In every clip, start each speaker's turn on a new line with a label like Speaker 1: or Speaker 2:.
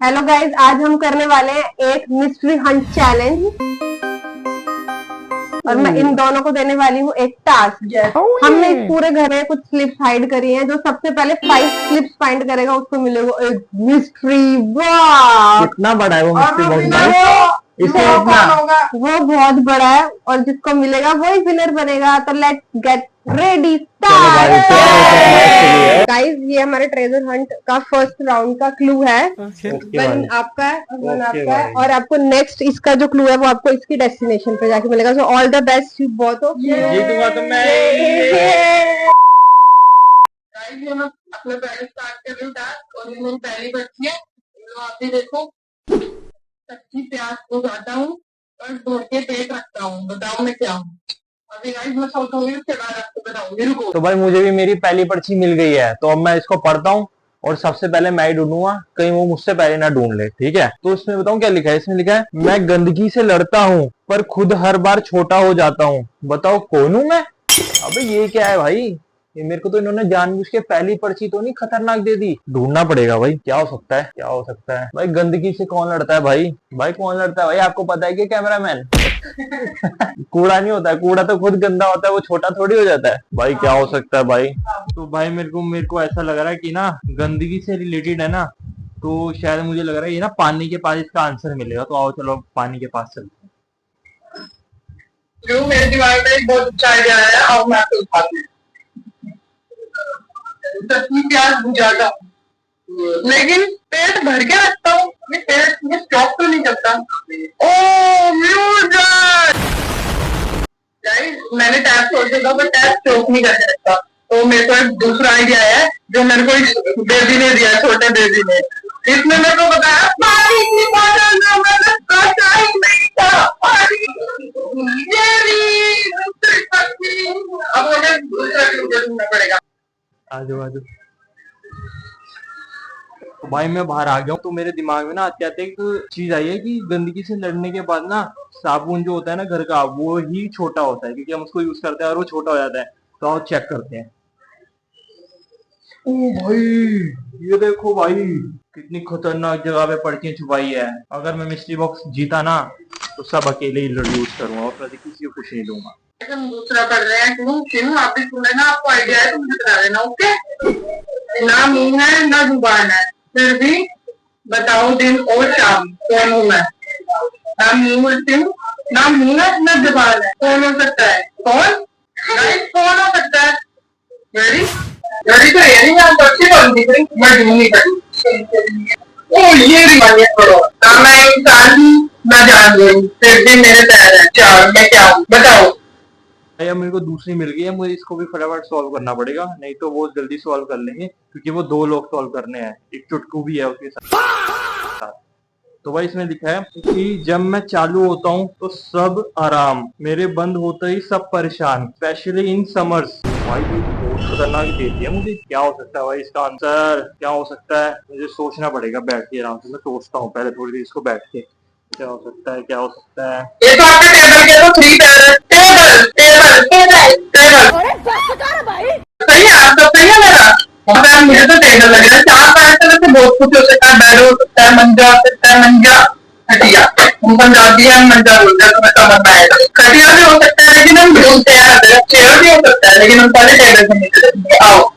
Speaker 1: Hello guys, आज हम करने वाले हैं एक मिस्ट्री हंट चैलेंज और मैं इन दोनों को देने वाली हूँ एक टास्क। हमने इस पूरे घर में कुछ स्लिप्स हाइड करी हैं। जो सबसे पहले 5 स्लिप्स फाइंड करेगा उसको मिलेगा एक मिस्ट्री बॉक्स।
Speaker 2: कितना बड़ा है वो मिस्ट्री बॉक्स भाई?
Speaker 1: इससे वो बहुत बड़ा है और जिसको मिलेगा वही विनर बनेगा। तो लेट्स गेट रेडी गाइस, ये हमारे ट्रेजर हंट का फर्स्ट राउंड का क्लू है। वन आपका है और वन आपका है, और आपको नेक्स्ट इसका जो क्लू है वो आपको इसकी डेस्टिनेशन पे जाके मिलेगा। So all the best you both of you.
Speaker 2: जीतूंगा तो मैं।
Speaker 3: अपने पहले स्टार्ट कर रही हूँ टास्क और ये मेरी पहली बच्ची है। आप भी देखो, कच्ची प्याज को खाता हूँ और ढूंढ के पेट रखता हूँ। बताओ मैं क्या हूँ? अभी गाइस मैं सोचूंगी, उसके बाद आपको बताऊंगी। रुको।
Speaker 2: तो भाई मुझे भी मेरी पहली पर्ची मिल गई है, तो अब मैं इसको पढ़ता हूँ और सबसे पहले मैं ही ढूंढूंगा, कहीं वो मुझसे पहले ना ढूंढ ले। ठीक है, तो इसमें बताऊं क्या लिखा है? इसमें लिखा है, मैं गंदगी से लड़ता हूँ पर खुद हर बार छोटा हो जाता हूँ, बताओ कौन हूँ मैं? अबे ये क्या है भाई? ये मेरे को तो इन्होंने जानबूझ के पहली पर्ची तो नहीं खतरनाक दे दी। ढूंढना पड़ेगा भाई, क्या हो सकता है, क्या हो सकता है भाई? गंदगी से कौन लड़ता है भाई? भाई कौन लड़ता है भाई? आपको पता है कि कैमरामैन? कूड़ा नहीं होता है, कूड़ा तो खुद गंदा होता है, वो छोटा थोड़ी हो जाता है भाई। क्या हो सकता है भाई? तो भाई मेरे को ऐसा लग रहा है कि ना गंदगी से रिलेटेड है ना, तो शायद मुझे लग रहा है ये ना पानी के पास इसका आंसर मिलेगा। तो आओ चलो पानी के पास चलते हैं।
Speaker 3: जो मेरे दिमाग में एक बहुत अच्छा आइडिया आया, आओ मैं आपको दिखाती हूँ। कच्ची प्याज बुझाता हूँ लेकिन पेट भर के रखता हूँ। ये पेट में स्टॉक तो नहीं करता। ओ म्यूजिक! मैंने टैप छोड़ दिया था, पर टैप स्टॉक नहीं करके रखता। तो मेरे को एक दूसरा आइडिया है जो मेरे को इस बेबी ने दिया, छोटे बेबी ने। इसने मेरे को बताया पानी की बोतल में मैंने सोचा ही नहीं था पानी। ये भी दूसरी पत्नी। अब मुझे दूसरा क्लू ढूंढना पड़ेगा।
Speaker 2: आजो आजो। तो भाई मैं बाहर आ गया हूँ, तो मेरे दिमाग में ना आते आते एक चीज आई है कि गंदगी से लड़ने के बाद ना साबुन जो होता है ना घर का, वो ही छोटा होता है क्योंकि हम उसको यूज करते हैं और वो छोटा हो जाता है। तो आओ चेक करते हैं। ओ भाई ये देखो भाई, कितनी खतरनाक जगह पे पर्चियां छुपाई है। अगर मैं मिस्ट्री बॉक्स जीता ना तो सब अकेले ही यूज करूंगा और कभी किसी को कुछ नहीं दूंगा।
Speaker 3: हम दूसरा पढ़ रहे हैं। क्यों आप भी सुन लेना, आपको आइडिया है तो मुझे बता देना। ओके? ना मुंह है ना जुबान है, फिर भी बताओ दिन और शाम कौन हूँ मैं? ना मुंह हूँ, ना मुंह है ना जुबान है, कौन हो सकता है? कौन गाइस, कौन हो सकता है? रेडी? रेडी तो ये नहीं, आप अच्छी बात दिख रही, मैं ढूंढ नहीं सकती। ओ ये रिमाइंड करो, ना मैं इंसान हूँ ना जानवर, फिर भी मेरे पैर है चार। मैं क्या हूँ बताओ?
Speaker 2: भैया मेरे को दूसरी मिल गई है, मुझे इसको भी फटाफट सॉल्व करना पड़ेगा, नहीं तो वो जल्दी सॉल्व कर लेंगे क्योंकि वो 2 लोग सॉल्व करने हैं। एक चुटकू भी है उसके साथ। तो भाई इसमें लिखा है कि जब मैं चालू होता हूँ तो सब आराम, मेरे बंद होते ही सब परेशान, स्पेशली इन समर्स। भाई ये बहुत खतरनाक दे दिया मुझे। क्या हो सकता है भाई इसका आंसर? क्या हो सकता है? मुझे सोचना पड़ेगा बैठ के आराम से। मैं सोचता हूँ पहले थोड़ी देर इसको बैठ के। क्या हो सकता है, क्या हो सकता है?
Speaker 3: ये तो आपके टेबल के तो 3 पैर है। Table table table table. सही है, आपका सही है मेरा। और मुझे तो टेबल लग रहा है। 4 पैर से वैसे बहुत कुछ हो सकता है। बेड हो सकता है, मंजा हो सकता है, मंजा खटिया। हम पंजाबी है, मंजा बोलते हैं, तुम्हें समझ में आएगा। खटिया भी हो सकता है लेकिन हम ढूंढते हैं। चेयर भी हो सकता है लेकिन हम पहले टेबल से निकलेंगे। आओ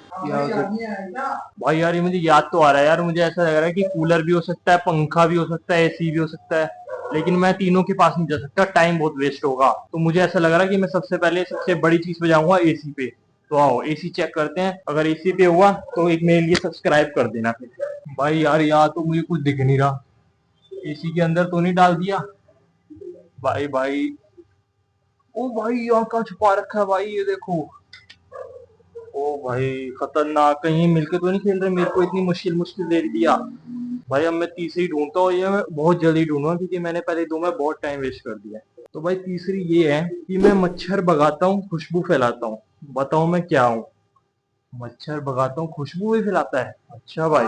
Speaker 2: भाई यार ये मुझे याद तो आ रहा है यार, मुझे ऐसा लग रहा है कि कूलर भी हो सकता है, पंखा भी हो सकता है, एसी भी हो सकता है, लेकिन मैं तीनों के पास नहीं जा सकता, टाइम बहुत वेस्ट होगा। तो मुझे ऐसा लग रहा है कि मैं सबसे पहले सबसे बड़ी चीज पे जाऊंगा, एसी पे। तो आओ एसी चेक करते हैं, अगर एसी पे हुआ तो एक मेरे लिए सब्सक्राइब कर देना फिर। भाई यार यहाँ तो मुझे कुछ दिख नहीं रहा, एसी के अंदर तो नहीं डाल दिया भाई? भाई ओ भाई यहाँ का छुपा रखा है भाई, ये देखो। ओ भाई खतरनाक, कहीं मिलके तो नहीं खेल रहे मेरे को? इतनी मुश्किल मुश्किल दे दिया भाई। अब मैं तीसरी ढूंढता हूँ, ये मैं बहुत जल्दी ढूंढूंगा क्योंकि मैंने पहले 2 में बहुत टाइम वेस्ट कर दिया। तो भाई तीसरी ये है कि मैं मच्छर भगाता हूँ, खुशबू फैलाता हूँ, बताओ मैं क्या हूँ? मच्छर भगाता हूँ, खुशबू भी फैलाता है। अच्छा भाई।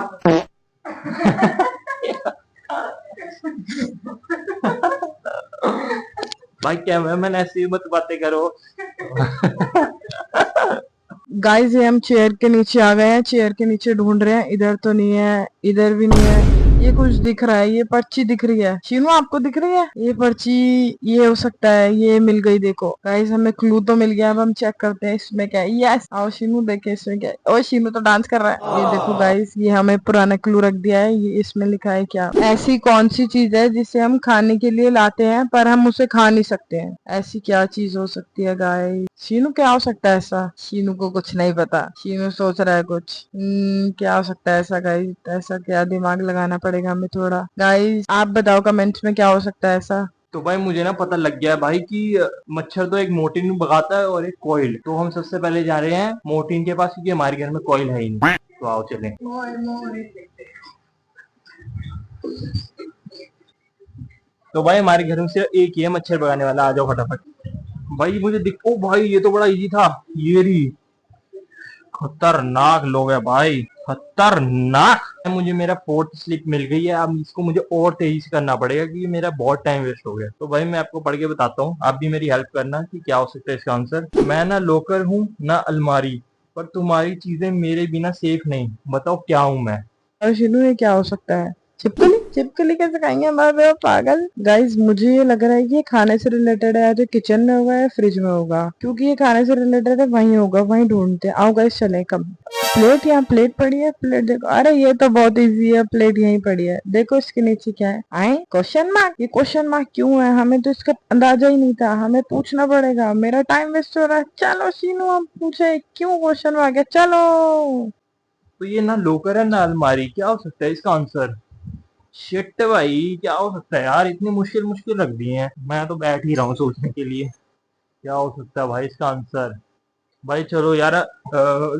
Speaker 2: भाई क्या मैंने ऐसी मत बातें करो।
Speaker 4: गाइस ये हम चेयर के नीचे आ गए हैं, चेयर के नीचे ढूंढ रहे हैं। इधर तो नहीं है, इधर भी नहीं है, ये कुछ दिख रहा है, ये पर्ची दिख रही है। शीनू आपको दिख रही है ये पर्ची? ये हो सकता है, ये मिल गई। देखो गाइस हमें क्लू तो मिल गया। अब हम चेक करते हैं इसमें क्या है। यस, आओ शीनू देखे इसमें क्या है। ओ शीनू तो डांस कर रहा है। ये देखो गाइस, ये हमें पुराना क्लू रख दिया है। ये इसमें लिखा है क्या, ऐसी कौन सी चीज है जिसे हम खाने के लिए लाते हैं पर हम उसे खा नहीं सकते हैं। ऐसी क्या चीज हो सकती है गाइस? शीनू क्या हो सकता है ऐसा? शीनू को कुछ नहीं पता, शीनू सोच रहा है कुछ। क्या हो सकता है ऐसा गाइस? ऐसा क्या, दिमाग लगाना पड़ेगा हमें थोड़ा। गाइस आप बताओ कमेंट्स में क्या हो सकता है ऐसा।
Speaker 2: तो भाई मुझे ना पता लग गया भाई कि मच्छर तो एक मोर्टिन भगाता है और एक कॉइल। तो हम सबसे पहले जा रहे हैं मोर्टिन के पास, क्योंकि हमारे घर में कॉइल है ही नहीं। तो आओ चलें। तो भाई हमारे घर में सिर्फ एक ही है मच्छर भगाने वाला। आ जाओ फटाफट। भाई मुझे दिखो भाई, ये तो बड़ा इजी था। ये रही। खतरनाक लोग है भाई, खतरनाक। मुझे मेरा फोर्थ स्लिप मिल गई है। अब इसको मुझे और तेजी से करना पड़ेगा क्योंकि मेरा बहुत टाइम वेस्ट हो गया। तो भाई मैं आपको पढ़ के बताता हूँ, आप भी मेरी हेल्प करना कि क्या हो सकता है इसका आंसर। मैं ना लॉकर हूँ ना अलमारी, पर तुम्हारी चीजें मेरे बिना सेफ नहीं। बताओ क्या हूँ मैं?
Speaker 4: और शीनू ये क्या हो सकता है? छिपकली? छिपकली कैसे खाएंगे हमारे पागल। गाइस मुझे ये लग रहा है कि ये खाने से रिलेटेड है, जो किचन में होगा या फ्रिज में होगा। क्योंकि ये खाने से रिलेटेड है, वहीं होगा, वहीं ढूंढते हैं। आओ गाइस चले। कम प्लेट, यहाँ प्लेट पड़ी है। प्लेट देखो, अरे ये तो बहुत इजी है। प्लेट यहीं पड़ी है, देखो इसके नीचे क्या है। आए क्वेश्चन मार्क। ये क्वेश्चन मार्क क्यों है? हमें तो इसका अंदाजा ही नहीं था, हमें पूछना पड़ेगा। मेरा टाइम वेस्ट हो रहा है। चलो शीनू हम पूछे क्यों क्वेश्चन मार्क है, चलो।
Speaker 2: तो ये ना लॉकर है ना अलमारी, क्या हो सकता है इसका आंसर? शिट भाई, क्या हो सकता है यार? इतनी मुश्किल मुश्किल रख दिए हैं। मैं तो बैठ ही रहा हूँ सोचने के लिए क्या हो सकता है भाई इसका आंसर। भाई चलो यार,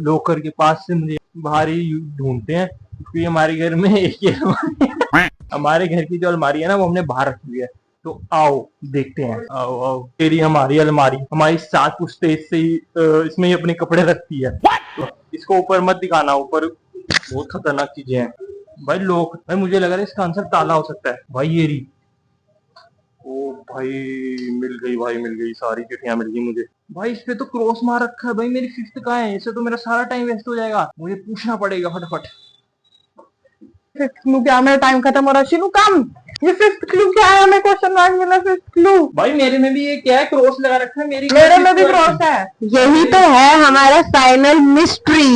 Speaker 2: लॉकर के पास से मुझे बाहर ही ढूंढते हैं क्योंकि हमारे घर में एक ही अलमारी है। हमारे घर की जो अलमारी है ना, वो हमने बाहर रखी है। तो आओ देखते हैं। आओ आओ, तेरी हमारी अलमारी हमारी साथ पूछते इससे ही इसमें ही अपने कपड़े रखती है। तो इसको ऊपर मत दिखाना, ऊपर बहुत खतरनाक चीजें हैं। भाई लोग, भाई मुझे लग रहा है इसका आंसर ताला हो सकता है। भाई ये रही। ओ भाई मिल गई, भाई मिल गई, सारी चिट्ठियां मिल गई मुझे। भाई इस पे तो क्रॉस मार रखा है। भाई मेरी फिफ्थ कहाँ है? इससे तो मेरा सारा टाइम वेस्ट हो जाएगा। मुझे पूछना पड़ेगा फटाफट।
Speaker 4: फिफ्थ क्लू क्या? मेरा टाइम खत्म हो रहा है। शीनू कम। ये फिफ्थ क्लू क्या है? हमें क्वेश्चन मार्क मिला। फिफ्थ क्लू
Speaker 2: भाई मेरे में भी ये क्या है, क्रॉस लगा रखा है।
Speaker 4: मेरे में भी क्रॉस है।
Speaker 1: यही तो है हमारा फाइनल मिस्ट्री।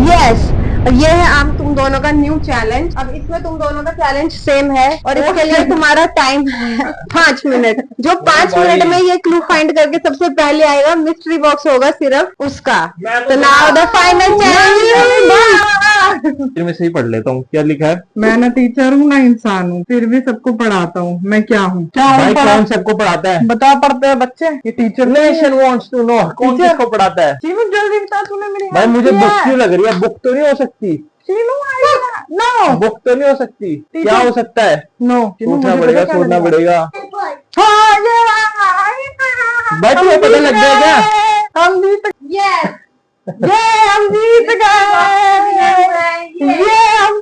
Speaker 1: यस, ये है अब तुम दोनों का न्यू चैलेंज। अब इसमें तुम दोनों का चैलेंज सेम है और इसके लिए तुम्हारा टाइम है 5 मिनट। जो 5 मिनट में ये क्लू फाइंड करके सबसे पहले आएगा, मिस्ट्री बॉक्स होगा सिर्फ उसका। तो नाउ द फाइनल चैलेंज।
Speaker 2: मैं सही पढ़ लेता हूँ, क्या लिखा है?
Speaker 4: मैं ना टीचर हूँ ना इंसान हूँ, फिर भी सबको पढ़ाता हूँ। मैं क्या हूँ?
Speaker 2: भाई कौन सबको पढ़ाता है?
Speaker 4: बता पढ़ते हैं बच्चे। ये teacher
Speaker 2: nation wants to know, कौन किसको पढ़ाता है?
Speaker 4: शीनू जल्दी बता, तूने मेरी
Speaker 2: भाई मुझे बुक क्यों लग रही है? बुक तो नहीं हो सकती।
Speaker 4: शीनू नो,
Speaker 2: बुक तो नहीं हो सकती। क्या हो सकता है?
Speaker 4: नो
Speaker 2: सोचना पड़ेगा, सोचना पड़ेगा।
Speaker 4: हाँ
Speaker 2: भाई तुम्हें पता लग गया क्या?
Speaker 4: हम जीत
Speaker 1: यस,
Speaker 4: ये हम जीत गए। ये हम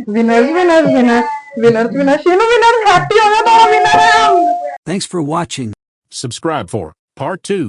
Speaker 4: winners winners winners winners winners. Sheenu winner, happy हो गया तो विनर है हम।
Speaker 5: Thanks for watching.
Speaker 6: Subscribe for Part 2.